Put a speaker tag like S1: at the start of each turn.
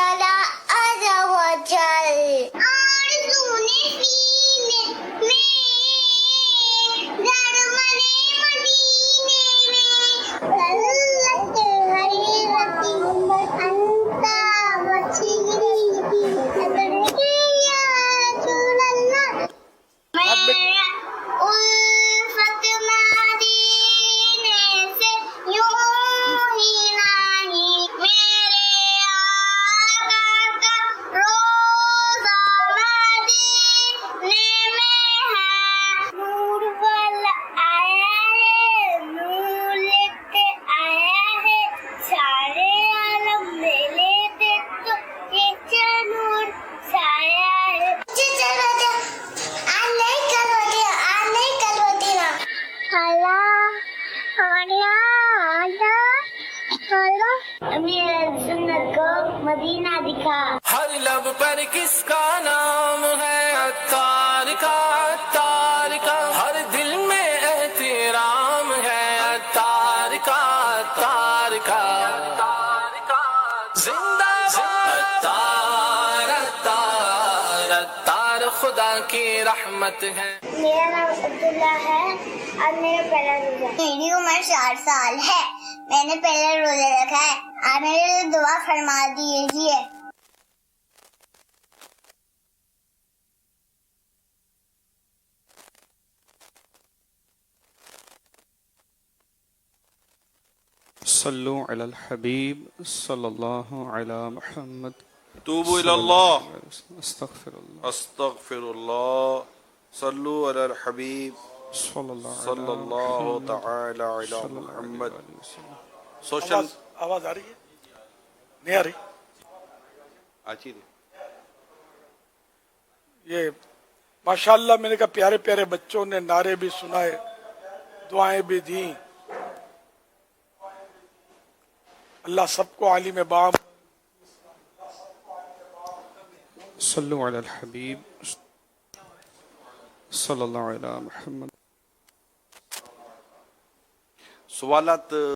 S1: جل عز وجل آرزونے سینے میں درمنے مدینے میں غلط حیرتی انت وسیلی صدرکی یا رسول اللہ الفت مدینے سے یوں ہی نہیں میرے آقا کا روزہ مدینے میں ہے نور والا آیا ہے نور لیتے آیا ہے سارے عالم میں لیتے تو یہ نور سایہ ہے سنت کو مدینہ دکھا
S2: ہر لب پر کس کا نام ہے عطار کا عطار کا ہر دل میں احترام ہے عطار کا عطار کا زندہ عطار عطار عطار خدا کی رحمت ہے.
S1: میرا نام عبداللہ ہے اور میرا پہلا روزہ میری عمر 4 سال ہے. میں نے پہلا روزہ رکھا ہے. آپ میرے لیے دعا فرما دیجیے.
S3: صلو علی الحبیب صلی اللہ علی محمد.
S4: توبوا الى الله
S3: استغفر اللہ
S4: استغفر الله صلوا على الحبیب
S3: صلی اللہ
S4: صلی اللہ تعالی علی محمد. سوشل
S5: آواز آ رہی ہے نہیں آ رہی
S4: آچی رہی.
S5: یہ ماشاءاللہ میں نے کہا پیارے پیارے بچوں نے نعرے بھی سنائے دعائیں بھی دیں. اللہ سب کو عالم بام
S3: صلو علی الحبیب صلی اللہ علی محمد.
S4: سوالات